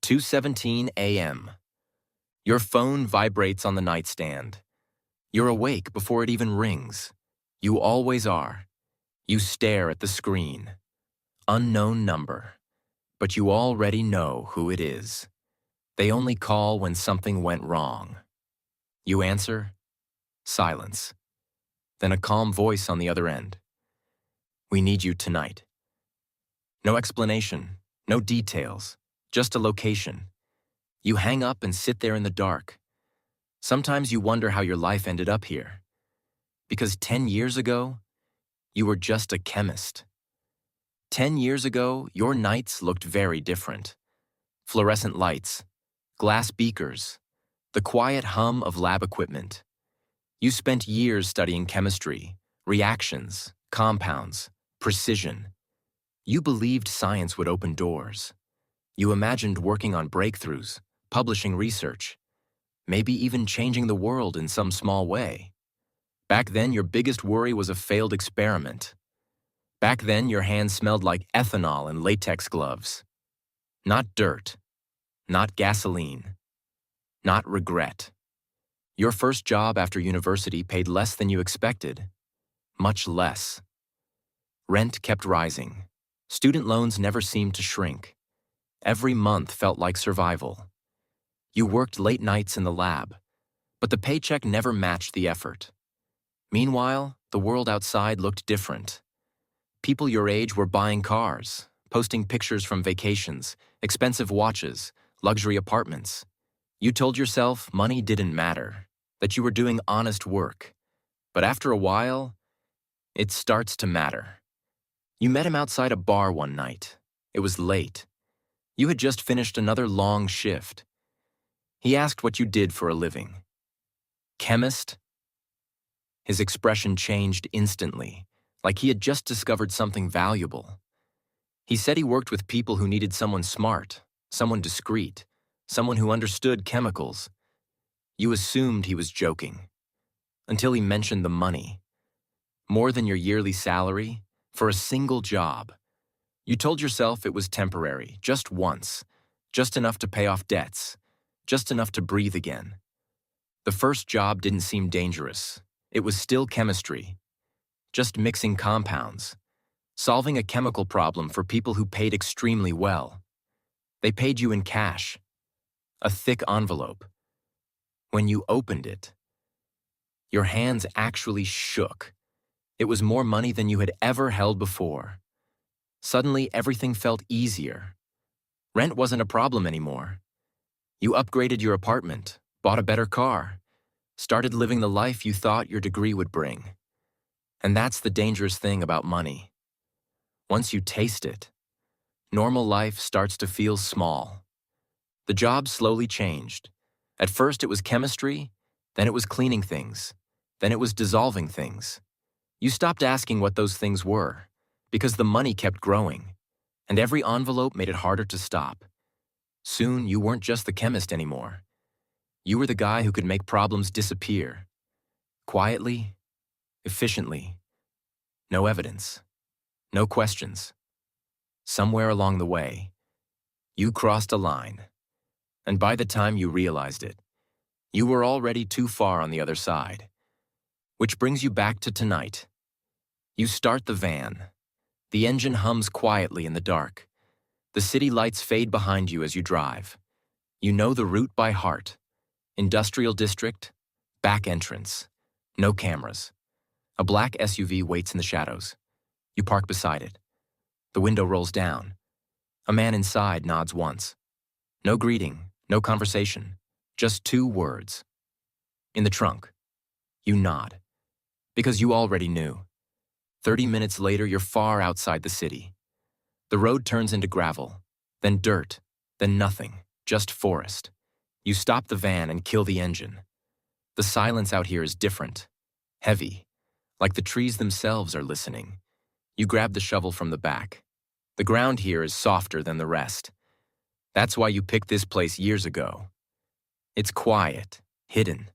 2:17 a.m. Your phone vibrates on the nightstand. You're awake before it even rings. You always are. You stare at the screen. Unknown number. But you already know who it is. They only call when something went wrong. You answer. Silence. Then a calm voice on the other end. We need you tonight. No explanation, no details, just a location. You hang up and sit there in the dark. Sometimes you wonder how your life ended up here. Because 10 years ago, you were just a chemist. 10 years ago, your nights looked very different. Fluorescent lights, glass beakers, the quiet hum of lab equipment. You spent years studying chemistry, reactions, compounds, precision. You believed science would open doors. You imagined working on breakthroughs, publishing research, maybe even changing the world in some small way. Back then, your biggest worry was a failed experiment. Back then, your hands smelled like ethanol and latex gloves. Not dirt, not gasoline, not regret. Your first job after university paid less than you expected, much less. Rent kept rising. Student loans never seemed to shrink. Every month felt like survival. You worked late nights in the lab, but the paycheck never matched the effort. Meanwhile, the world outside looked different. People your age were buying cars, posting pictures from vacations, expensive watches, luxury apartments. You told yourself money didn't matter, that you were doing honest work. But after a while, it starts to matter. You met him outside a bar one night. It was late. You had just finished another long shift. He asked what you did for a living. Chemist? His expression changed instantly, like he had just discovered something valuable. He said he worked with people who needed someone smart, someone discreet, someone who understood chemicals. You assumed he was joking, until he mentioned the money. More than your yearly salary, for a single job. You told yourself it was temporary, just once, just enough to pay off debts, just enough to breathe again. The first job didn't seem dangerous. It was still chemistry, just mixing compounds, solving a chemical problem for people who paid extremely well. They paid you in cash, a thick envelope. When you opened it, your hands actually shook. It was more money than you had ever held before. Suddenly, everything felt easier. Rent wasn't a problem anymore. You upgraded your apartment, bought a better car, started living the life you thought your degree would bring. And that's the dangerous thing about money. Once you taste it, normal life starts to feel small. The job slowly changed. At first it was chemistry, then it was cleaning things, then it was dissolving things. You stopped asking what those things were, because the money kept growing, and every envelope made it harder to stop. Soon you weren't just the chemist anymore. You were the guy who could make problems disappear. Quietly, efficiently. No evidence. No questions. Somewhere along the way, you crossed a line. And by the time you realized it, you were already too far on the other side. Which brings you back to tonight. You start the van. The engine hums quietly in the dark. The city lights fade behind you as you drive. You know the route by heart. Industrial district, back entrance. No cameras. A black SUV waits in the shadows. You park beside it. The window rolls down. A man inside nods once. No greeting, no conversation. Just 2 words. In the trunk. You nod. Because you already knew. 30 minutes later, you're far outside the city. The road turns into gravel, then dirt, then nothing, just forest. You stop the van and kill the engine. The silence out here is different, heavy, like the trees themselves are listening. You grab the shovel from the back. The ground here is softer than the rest. That's why you picked this place years ago. It's quiet, hidden,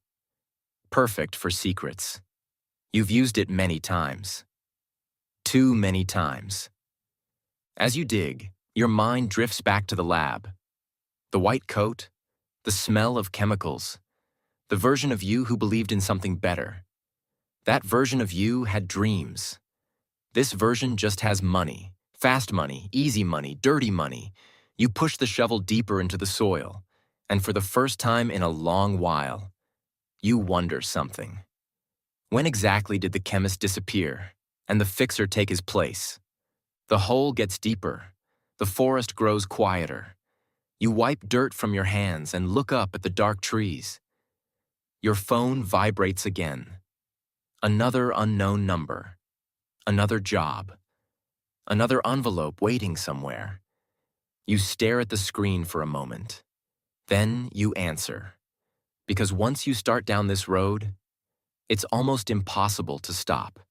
perfect for secrets. You've used it many times. Too many times. As you dig, your mind drifts back to the lab. The white coat, the smell of chemicals, the version of you who believed in something better. That version of you had dreams. This version just has money. Fast money, easy money, dirty money. You push the shovel deeper into the soil, and for the first time in a long while, you wonder something. When exactly did the chemist disappear and the fixer take his place? The hole gets deeper. The forest grows quieter. You wipe dirt from your hands and look up at the dark trees. Your phone vibrates again. Another unknown number. Another job. Another envelope waiting somewhere. You stare at the screen for a moment. Then you answer. Because once you start down this road, it's almost impossible to stop.